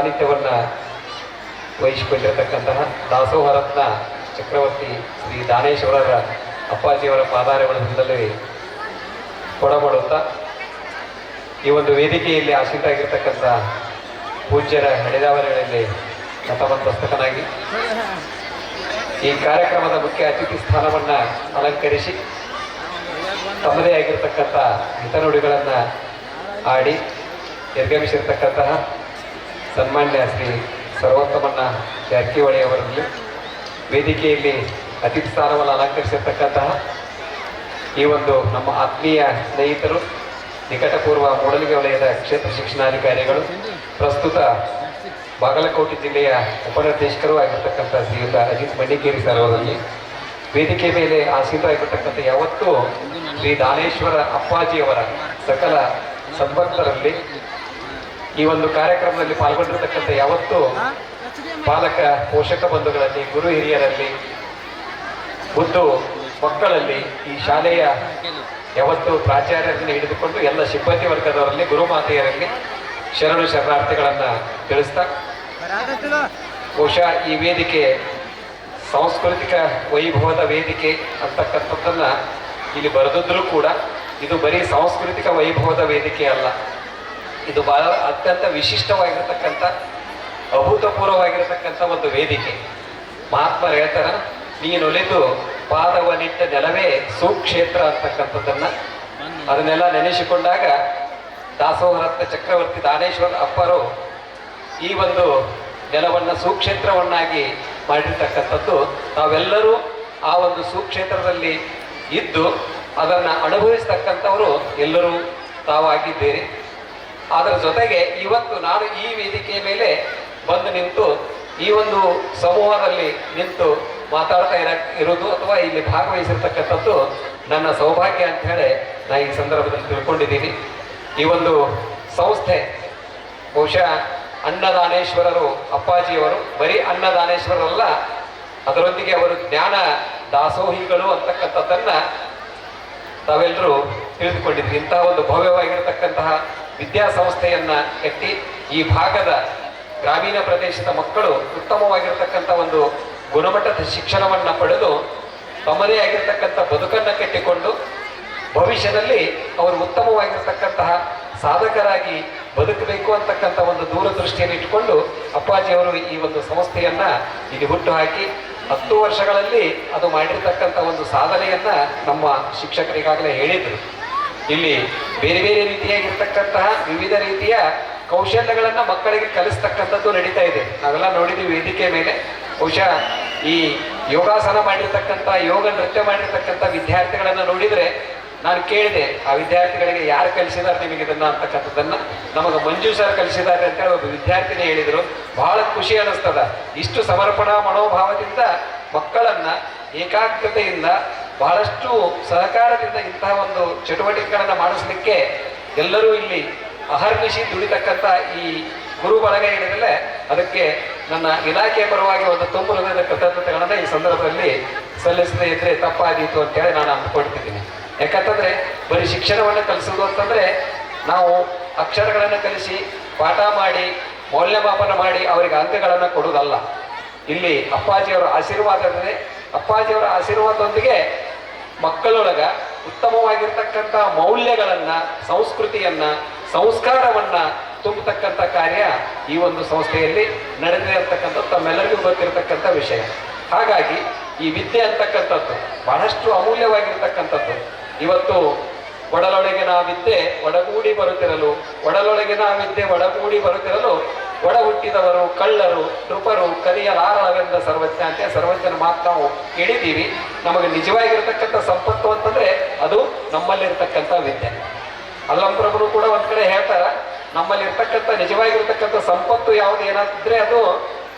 ಸಾನ್ನಿಧ್ಯವನ್ನ ವಹಿಸಿಕೊಂಡಿರತಕ್ಕಂತಹ ದಾಸೋಹ ರತ್ನ ಚಕ್ರವರ್ತಿ ಶ್ರೀ ದಾನೇಶ್ವರರ ಅಪ್ಪಾಜಿಯವರ ಪಾದಾರವಿಂದಲೇ ಕೊಡಮಾಡುತ್ತಾ ಈ ಒಂದು ವೇದಿಕೆಯಲ್ಲಿ ಆಸೀನರಾಗಿರ್ತಕ್ಕಂಥ ಪೂಜ್ಯರ ನಡೆದಾವರೆಗಳಲ್ಲಿ ನತಮಸ್ತಕನಾಗಿ ಈ ಕಾರ್ಯಕ್ರಮದ ಮುಖ್ಯ ಅತಿಥಿ ಸ್ಥಾನವನ್ನು ಅಲಂಕರಿಸಿ ತಮ್ಮದೇ ಆಗಿರ್ತಕ್ಕಂಥ ಹಿತನುಡಿಗಳನ್ನು ಆಡಿ ನಿರ್ಗಮಿಸಿರ್ತಕ್ಕಂತಹ ಸನ್ಮಾನ್ಯ ಶ್ರೀ ಸರ್ವೋತ್ತಮಣ್ಣ ಜಾರಕಿಹೊಳಿ ಅವರಲ್ಲಿ ವೇದಿಕೆಯಲ್ಲಿ ಅತಿಥಿ ಸ್ಥಾನವನ್ನು ಅಲಂಕರಿಸಿರ್ತಕ್ಕಂತಹ ಈ ಒಂದು ನಮ್ಮ ಆತ್ಮೀಯ ಸ್ನೇಹಿತರು ನಿಕಟಪೂರ್ವ ಮೂಡಲಿಗೆ ವಲಯದ ಕ್ಷೇತ್ರ ಶಿಕ್ಷಣಾಧಿಕಾರಿಗಳು ಪ್ರಸ್ತುತ ಬಾಗಲಕೋಟೆ ಜಿಲ್ಲೆಯ ಉಪನಿರ್ದೇಶಕರು ಆಗಿರ್ತಕ್ಕಂಥ ಶ್ರೀಯುತ ಅಜಿತ್ ಮಣ್ಣಿಕೇರಿ ಸರ್ ಅವರಲ್ಲಿ ವೇದಿಕೆ ಮೇಲೆ ಆಸೀನರಾಗಿರ್ತಕ್ಕಂಥ ಯಾವತ್ತೂ ಶ್ರೀ ದಾನೇಶ್ವರ ಅಪ್ಪಾಜಿಯವರ ಸಕಲ ಸದ್ಭಕ್ತರಲ್ಲಿ ಈ ಒಂದು ಕಾರ್ಯಕ್ರಮದಲ್ಲಿ ಪಾಲ್ಗೊಂಡಿರ್ತಕ್ಕಂಥ ಯಾವತ್ತೂ ಪಾಲಕ ಪೋಷಕ ಬಂಧುಗಳಲ್ಲಿ ಗುರು ಹಿರಿಯರಲ್ಲಿ ಖುದ್ದು ಮಕ್ಕಳಲ್ಲಿ ಈ ಶಾಲೆಯ ಯಾವತ್ತು ಪ್ರಾಚಾರ್ಯರನ್ನು ಹಿಡಿದುಕೊಂಡು ಎಲ್ಲ ಸಿಬ್ಬಂದಿ ವರ್ಗದವರಲ್ಲಿ ಗುರುಮಾತೆಯರಲ್ಲಿ ಶರಣು ಶರಣಾರ್ಥಿಗಳನ್ನು ತಿಳಿಸ್ತಾ ಬಹುಶಃ ಈ ವೇದಿಕೆ ಸಾಂಸ್ಕೃತಿಕ ವೈಭವದ ವೇದಿಕೆ ಅಂತಕ್ಕಂಥದ್ದನ್ನು ಇಲ್ಲಿ ಬರೆದಿದ್ರೂ ಕೂಡ ಇದು ಬರೀ ಸಾಂಸ್ಕೃತಿಕ ವೈಭವದ ವೇದಿಕೆ ಅಲ್ಲ, ಇದು ಬಹಳ ಅತ್ಯಂತ ವಿಶಿಷ್ಟವಾಗಿರತಕ್ಕಂಥ ಅಭೂತಪೂರ್ವವಾಗಿರತಕ್ಕಂಥ ಒಂದು ವೇದಿಕೆ. ಮಹಾತ್ಮರು ಹೇಳ್ತಾರ, ನೀನೊಲಿದು ಪಾದವನಿಟ್ಟ ನೆಲವೇ ಸುಕ್ಷೇತ್ರ ಅಂತಕ್ಕಂಥದ್ದನ್ನು ಅದನ್ನೆಲ್ಲ ನೆನೆಸಿಕೊಂಡಾಗ ದಾಸೋಹರತ್ನ ಚಕ್ರವರ್ತಿ ದಾನೇಶ್ವರ ಅಪ್ಪರು ಈ ಒಂದು ನೆಲವನ್ನು ಸುಕ್ಷೇತ್ರವನ್ನಾಗಿ ಮಾಡಿರ್ತಕ್ಕಂಥದ್ದು ನಾವೆಲ್ಲರೂ ಆ ಒಂದು ಸುಕ್ಷೇತ್ರದಲ್ಲಿ ಇದ್ದು ಅದನ್ನು ಅನುಭವಿಸ್ತಕ್ಕಂಥವರು ಎಲ್ಲರೂ ತಾವಾಗಿದ್ದೀರಿ. ಅದರ ಜೊತೆಗೆ ಇವತ್ತು ನಾನು ಈ ವೇದಿಕೆಯ ಮೇಲೆ ಬಂದು ನಿಂತು ಈ ಒಂದು ಸಮೂಹದಲ್ಲಿ ನಿಂತು ಮಾತಾಡ್ತಾ ಇರೋದು ಅಥವಾ ಇಲ್ಲಿ ಭಾಗವಹಿಸಿರ್ತಕ್ಕಂಥದ್ದು ನನ್ನ ಸೌಭಾಗ್ಯ ಅಂತ ಹೇಳಿ ನಾನು ಈ ಸಂದರ್ಭದಲ್ಲಿ ತಿಳ್ಕೊಂಡಿದ್ದೀನಿ. ಈ ಒಂದು ಸಂಸ್ಥೆ ಬಹುಶಃ ಅನ್ನದಾನೇಶ್ವರರು ಅಪ್ಪಾಜಿಯವರು ಬರೀ ಅನ್ನದಾನೇಶ್ವರರಲ್ಲ, ಅದರೊಂದಿಗೆ ಅವರು ಜ್ಞಾನ ದಾಸೋಹಿಗಳು ಅಂತಕ್ಕಂಥದ್ದನ್ನು ತಾವೆಲ್ಲರೂ ತಿಳಿದುಕೊಂಡಿದ್ವಿ. ಇಂತಹ ಒಂದು ಭವ್ಯವಾಗಿರತಕ್ಕಂತಹ ವಿದ್ಯಾಸಂಸ್ಥೆಯನ್ನು ಕಟ್ಟಿ ಈ ಭಾಗದ ಗ್ರಾಮೀಣ ಪ್ರದೇಶದ ಮಕ್ಕಳು ಉತ್ತಮವಾಗಿರತಕ್ಕಂಥ ಒಂದು ಗುಣಮಟ್ಟದ ಶಿಕ್ಷಣವನ್ನು ಪಡೆದು ತಮ್ಮದೇ ಆಗಿರ್ತಕ್ಕಂಥ ಬದುಕನ್ನು ಕಟ್ಟಿಕೊಂಡು ಭವಿಷ್ಯದಲ್ಲಿ ಅವರು ಉತ್ತಮವಾಗಿರ್ತಕ್ಕಂತಹ ಸಾಧಕರಾಗಿ ಬದುಕಬೇಕು ಅಂತಕ್ಕಂಥ ಒಂದು ದೂರದೃಷ್ಟಿಯನ್ನು ಇಟ್ಟುಕೊಂಡು ಅಪ್ಪಾಜಿಯವರು ಈ ಒಂದು ಸಂಸ್ಥೆಯನ್ನು ಇಲ್ಲಿ ಹುಟ್ಟುಹಾಕಿ 10 ವರ್ಷಗಳಲ್ಲಿ ಅದು ಮಾಡಿರ್ತಕ್ಕಂಥ ಒಂದು ಸಾಧನೆಯನ್ನು ನಮ್ಮ ಶಿಕ್ಷಕರಿಗಾಗಲೇ ಹೇಳಿದರು. ಇಲ್ಲಿ ಬೇರೆ ಬೇರೆ ರೀತಿಯಾಗಿರ್ತಕ್ಕಂತಹ ವಿವಿಧ ರೀತಿಯ ಕೌಶಲ್ಯಗಳನ್ನು ಮಕ್ಕಳಿಗೆ ಕಲಿಸ್ತಕ್ಕಂಥದ್ದು ನಡೀತಾ ಇದೆ. ನಾವೆಲ್ಲ ನೋಡಿದ್ವಿ ವೇದಿಕೆ ಮೇಲೆ. ಬಹುಶಃ ಈ ಯೋಗಾಸನ ಮಾಡಿರ್ತಕ್ಕಂಥ ಯೋಗ ನೃತ್ಯ ಮಾಡಿರ್ತಕ್ಕಂಥ ವಿದ್ಯಾರ್ಥಿಗಳನ್ನು ನೋಡಿದರೆ ನಾನು ಕೇಳಿದೆ, ಆ ವಿದ್ಯಾರ್ಥಿಗಳಿಗೆ ಯಾರು ಕಲಿಸಿದ್ದಾರೆ ನಿಮಗೆ ಇದನ್ನು ಅಂತಕ್ಕಂಥದ್ದನ್ನು. ನಮಗೆ ಮಂಜು ಸರ್ ಕಲಿಸಿದ್ದಾರೆ ಅಂತೇಳಿ ಒಬ್ಬ ವಿದ್ಯಾರ್ಥಿನಿ ಹೇಳಿದರು. ಬಹಳ ಖುಷಿ ಅನ್ನಿಸ್ತದ. ಇಷ್ಟು ಸಮರ್ಪಣಾ ಮನೋಭಾವದಿಂದ ಮಕ್ಕಳನ್ನು ಏಕಾಗ್ರತೆಯಿಂದ ಬಹಳಷ್ಟು ಸಹಕಾರದಿಂದ ಇಂತಹ ಒಂದು ಚಟುವಟಿಕೆಗಳನ್ನು ಮಾಡಿಸ್ಲಿಕ್ಕೆ ಎಲ್ಲರೂ ಇಲ್ಲಿ ಅಹರ್ನಿಶಿ ದುಡಿತಕ್ಕಂಥ ಈ ಗುರು ಬಳಗ ಏನಿದೆ ಅದಕ್ಕೆ ನನ್ನ ಇಲಾಖೆಯ ಪರವಾಗಿ ಒಂದು ತುಂಬ ಹೃದಯದ ಕೃತಜ್ಞತೆಗಳನ್ನು ಈ ಸಂದರ್ಭದಲ್ಲಿ ಸಲ್ಲಿಸದೇ ಇದ್ರೆ ತಪ್ಪಾದೀತು ಅಂತೇಳಿ ನಾನು ಅಂದ್ಕೊಳ್ತಿದ್ದೀನಿ. ಯಾಕಂತಂದ್ರೆ ಬರೀ ಶಿಕ್ಷಣವನ್ನು ಕಲಿಸೋದು ಅಂತಂದ್ರೆ ನಾವು ಅಕ್ಷರಗಳನ್ನು ಕಲಿಸಿ ಪಾಠ ಮಾಡಿ ಮೌಲ್ಯಮಾಪನ ಮಾಡಿ ಅವರಿಗೆ ಅಂಕಗಳನ್ನು ಕೊಡುವುದಲ್ಲ. ಇಲ್ಲಿ ಅಪ್ಪಾಜಿಯವರ ಆಶೀರ್ವಾದ ಇರ್ತದೆ. ಅಪ್ಪಾಜಿಯವರ ಆಶೀರ್ವಾದದೊಂದಿಗೆ ಮಕ್ಕಳೊಳಗ ಉತ್ತಮವಾಗಿರ್ತಕ್ಕಂಥ ಮೌಲ್ಯಗಳನ್ನು, ಸಂಸ್ಕೃತಿಯನ್ನು, ಸಂಸ್ಕಾರವನ್ನು ತುಂಬತಕ್ಕಂಥ ಕಾರ್ಯ ಈ ಒಂದು ಸಂಸ್ಥೆಯಲ್ಲಿ ನಡೆದಿದೆ ಅಂತಕ್ಕಂಥದ್ದು ತಮ್ಮೆಲ್ಲರಿಗೂ ಗೊತ್ತಿರತಕ್ಕಂಥ ವಿಷಯ. ಹಾಗಾಗಿ ಈ ವಿದ್ಯೆ ಅಂತಕ್ಕಂಥದ್ದು ಬಹಳಷ್ಟು ಅಮೂಲ್ಯವಾಗಿರ್ತಕ್ಕಂಥದ್ದು. ಇವತ್ತು ಒಡಲೊಳಗಿನ ವಿದ್ಯೆ ಒಡಗೂಡಿ ಬರುತ್ತಿರಲು, ಒಡಲೊಳಗಿನ ವಿದ್ಯೆ ಒಡಗೂಡಿ ಬರುತ್ತಿರಲು ಒಡ ಹುಟ್ಟಿದವರು ಕಳ್ಳರು ನೃಪರು ಕಲಿಯಲಾರವೆಂದ ಸರ್ವಜ್ಞ ಅಂತ ಸರ್ವಜ್ಞನ ಮಾತು ನಾವು ಕೇಳಿದ್ದೀವಿ. ನಮಗೆ ನಿಜವಾಗಿರ್ತಕ್ಕಂಥ ಸಂಪತ್ತು ಅಂತಂದ್ರೆ ಅದು ನಮ್ಮಲ್ಲಿರ್ತಕ್ಕಂಥ ವಿದ್ಯೆ. ಅಲ್ಲಂಪ್ರಭುರು ಕೂಡ ಒಂದ್ ಕಡೆ ಹೇಳ್ತಾರ, ನಮ್ಮಲ್ಲಿರ್ತಕ್ಕಂಥ ನಿಜವಾಗಿರ್ತಕ್ಕಂಥ ಸಂಪತ್ತು ಯಾವುದು ಏನಾದ್ರೆ ಅದು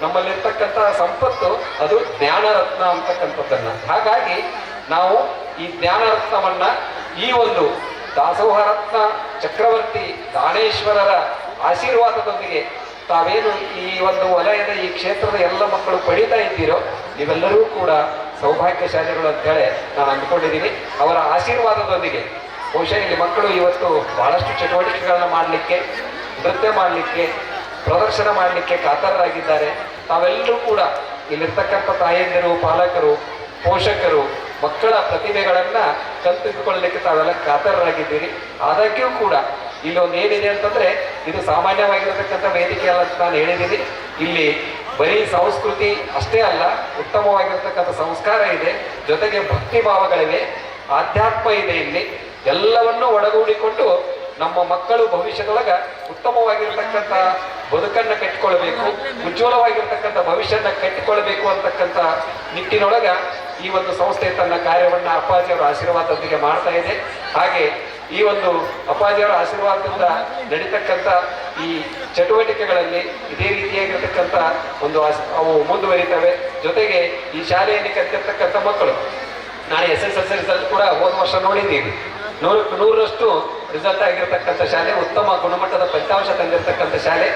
ನಮ್ಮಲ್ಲಿರ್ತಕ್ಕಂಥ ಸಂಪತ್ತು ಅದು ಜ್ಞಾನರತ್ನ ಅಂತಕ್ಕಂಥದ್ದನ್ನ. ಹಾಗಾಗಿ ನಾವು ಈ ಜ್ಞಾನರತ್ನವನ್ನ ಈ ಒಂದು ದಾಸೋಹರತ್ನ ಚಕ್ರವರ್ತಿ ದಾನೇಶ್ವರರ ಆಶೀರ್ವಾದದೊಂದಿಗೆ ತಾವೇನು ಈ ಒಂದು ವಲಯದ ಈ ಕ್ಷೇತ್ರದ ಎಲ್ಲ ಮಕ್ಕಳು ಪಡೀತಾ ಇದ್ದೀರೋ ನೀವೆಲ್ಲರೂ ಕೂಡ ಸೌಭಾಗ್ಯಶಾಲಿಗಳು ಅಂತೇಳಿ ನಾನು ಅಂದ್ಕೊಂಡಿದ್ದೀನಿ. ಅವರ ಆಶೀರ್ವಾದದೊಂದಿಗೆ ಬಹುಶಃ ಇಲ್ಲಿ ಮಕ್ಕಳು ಇವತ್ತು ಬಹಳಷ್ಟು ಚಟುವಟಿಕೆಗಳನ್ನ ಮಾಡಲಿಕ್ಕೆ, ನೃತ್ಯ ಮಾಡಲಿಕ್ಕೆ, ಪ್ರದರ್ಶನ ಮಾಡಲಿಕ್ಕೆ ಕಾತರರಾಗಿದ್ದಾರೆ. ತಾವೆಲ್ಲರೂ ಕೂಡ ಇಲ್ಲಿರ್ತಕ್ಕಂಥ ತಾಯಂದಿರು, ಪಾಲಕರು, ಪೋಷಕರು ಮಕ್ಕಳ ಪ್ರತಿಭೆಗಳನ್ನ ಕಲ್ಪಿಸಿಕೊಳ್ಳಲಿಕ್ಕೆ ತಾವೆಲ್ಲ ಕಾತರರಾಗಿದ್ದೀರಿ. ಆದಾಗ್ಯೂ ಕೂಡ ಇಲ್ಲಿ ಒಂದು ಏನಿದೆ ಅಂತಂದ್ರೆ, ಇದು ಸಾಮಾನ್ಯವಾಗಿರತಕ್ಕಂಥ ವೇದಿಕೆ ಅಲ್ಲ ಅಂತ ನಾನು ಹೇಳಿದ್ದೀನಿ. ಇಲ್ಲಿ ಬರೀ ಸಂಸ್ಕೃತಿ ಅಷ್ಟೇ ಅಲ್ಲ, ಉತ್ತಮವಾಗಿರ್ತಕ್ಕಂಥ ಸಂಸ್ಕಾರ ಇದೆ, ಜೊತೆಗೆ ಭಕ್ತಿ ಭಾವಗಳಿವೆ, ಆಧ್ಯಾತ್ಮ ಇದೆ. ಇಲ್ಲಿ ಎಲ್ಲವನ್ನೂ ಒಳಗೂಡಿಕೊಂಡು ನಮ್ಮ ಮಕ್ಕಳು ಭವಿಷ್ಯದೊಳಗ ಉತ್ತಮವಾಗಿರ್ತಕ್ಕಂಥ ಬದುಕನ್ನ ಕಟ್ಟಿಕೊಳ್ಬೇಕು, ಉಜ್ವಲವಾಗಿರ್ತಕ್ಕಂಥ ಭವಿಷ್ಯನ ಕಟ್ಟಿಕೊಳ್ಬೇಕು ಅಂತಕ್ಕಂಥ ನಿಟ್ಟಿನೊಳಗ ಈ ಒಂದು ಸಂಸ್ಥೆ ತನ್ನ ಕಾರ್ಯವನ್ನ ಅಪ್ಪಾಜಿಯವರ ಆಶೀರ್ವಾದದೊಂದಿಗೆ ಮಾಡ್ತಾ ಇದೆ. ಹಾಗೆ ಈ ಒಂದು ಅಪ್ಪಾಜಿಯವರ ಆಶೀರ್ವಾದದಿಂದ ನಡೀತಕ್ಕಂಥ ಈ ಚಟುವಟಿಕೆಗಳಲ್ಲಿ ಇದೇ ರೀತಿಯಾಗಿರ್ತಕ್ಕಂಥ ಒಂದು ಅವು ಮುಂದುವರಿತವೆ. ಜೊತೆಗೆ ಈ ಶಾಲೆಯಲ್ಲಿ ಕಲಿತಿರ್ತಕ್ಕಂಥ ಮಕ್ಕಳು, ನಾನು SSLC ರಿಸಲ್ಟ್ ಕೂಡ ಹೋದ ವರ್ಷ ನೋಡಿದ್ದೀವಿ. 100ಕ್ಕೆ 100ರಷ್ಟು ರಿಸಲ್ಟ್ ಆಗಿರ್ತಕ್ಕಂಥ ಶಾಲೆ, ಉತ್ತಮ ಗುಣಮಟ್ಟದ ಫಲಿತಾಂಶ ತಂದಿರತಕ್ಕಂಥ ಶಾಲೆ.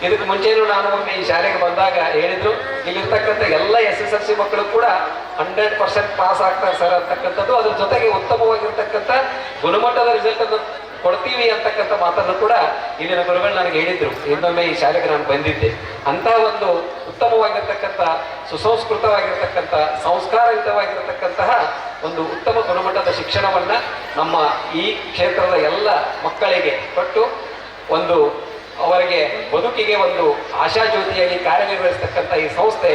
ಇದಕ್ಕೆ ಮುಂಚೆನೂ ನಾನು ಒಮ್ಮೆ ಈ ಶಾಲೆಗೆ ಬಂದಾಗ ಹೇಳಿದ್ರು, ಇಲ್ಲಿರ್ತಕ್ಕಂಥ ಎಲ್ಲ SSLC ಮಕ್ಕಳು ಕೂಡ 100% ಪಾಸ್ ಆಗ್ತಾರೆ ಸರ್ ಅಂತಕ್ಕಂಥದ್ದು. ಅದ್ರ ಜೊತೆಗೆ ಉತ್ತಮವಾಗಿರ್ತಕ್ಕಂಥ ಗುಣಮಟ್ಟದ ರಿಸಲ್ಟ್ ಅನ್ನು ಕೊಡ್ತೀವಿ ಅಂತಕ್ಕಂಥ ಮಾತನ್ನು ಕೂಡ ಇಲ್ಲಿನ ಗುರುಗಳು ನನಗೆ ಹೇಳಿದ್ರು. ಇನ್ನೊಮ್ಮೆ ಈ ಶಾಲೆಗೆ ನಾನು ಬಂದಿದ್ದೆ. ಅಂತ ಒಂದು ಉತ್ತಮವಾಗಿರ್ತಕ್ಕಂಥ, ಸುಸಂಸ್ಕೃತವಾಗಿರ್ತಕ್ಕಂಥ, ಸಂಸ್ಕಾರಯುತವಾಗಿರ್ತಕ್ಕಂತಹ ಒಂದು ಉತ್ತಮ ಗುಣಮಟ್ಟದ ಶಿಕ್ಷಣವನ್ನ ನಮ್ಮ ಈ ಕ್ಷೇತ್ರದ ಎಲ್ಲ ಮಕ್ಕಳಿಗೆ ಕೊಟ್ಟು ಒಂದು ಅವರಿಗೆ ಬದುಕಿಗೆ ಒಂದು ಆಶಾಜ್ಯೋತಿಯಾಗಿ ಕಾರ್ಯನಿರ್ವಹಿಸ್ತಕ್ಕಂಥ ಈ ಸಂಸ್ಥೆ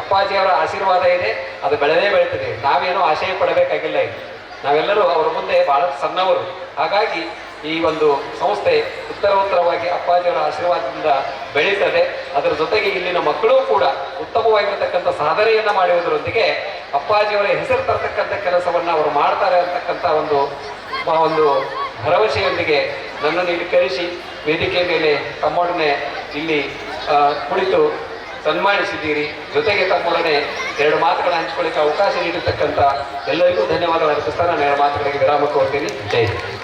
ಅಪ್ಪಾಜಿಯವರ ಆಶೀರ್ವಾದ ಇದೆ, ಅದು ಬೆಳೆದೇ ಬೆಳೀತದೆ. ನಾವೇನೋ ಆಶಯ ಪಡಬೇಕಾಗಿಲ್ಲ. ಇದು ನಾವೆಲ್ಲರೂ ಅವರ ಮುಂದೆ ಬಹಳ ಸಣ್ಣವರು. ಹಾಗಾಗಿ ಈ ಒಂದು ಸಂಸ್ಥೆ ಉತ್ತರವಾಗಿ ಅಪ್ಪಾಜಿಯವರ ಆಶೀರ್ವಾದದಿಂದ ಬೆಳೀತದೆ. ಅದರ ಜೊತೆಗೆ ಇಲ್ಲಿನ ಮಕ್ಕಳು ಕೂಡ ಉತ್ತಮವಾಗಿರತಕ್ಕಂಥ ಸಾಧನೆಯನ್ನ ಮಾಡುವುದರೊಂದಿಗೆ ಅಪ್ಪಾಜಿಯವರ ಹೆಸರು ತರತಕ್ಕಂಥ ಕೆಲಸವನ್ನ ಅವರು ಮಾಡ್ತಾರೆ ಅಂತಕ್ಕಂಥ ಒಂದು ಭರವಸೆಯೊಂದಿಗೆ ನನ್ನನ್ನು ಇಲ್ಲಿ ಕರೆಸಿ ವೇದಿಕೆ ಮೇಲೆ ತಮ್ಮೊಡನೆ ಇಲ್ಲಿ ಕುಳಿತು ಸನ್ಮಾನಿಸಿದ್ದೀರಿ. ಜೊತೆಗೆ ತಮ್ಮೊಡನೆ 2 ಮಾತುಗಳನ್ನು ಹಂಚಿಕೊಳ್ಳಿಕ್ಕೆ ಅವಕಾಶ ನೀಡಿರ್ತಕ್ಕಂಥ ಎಲ್ಲರಿಗೂ ಧನ್ಯವಾದಗಳು ಅರ್ಪಿಸ್ತಾ ನಾನು 2 ಮಾತುಗಳಿಗೆ ವಿರಾಮ ಕೊಡ್ತೀನಿ. ಜೈ ಹಿಂದ್.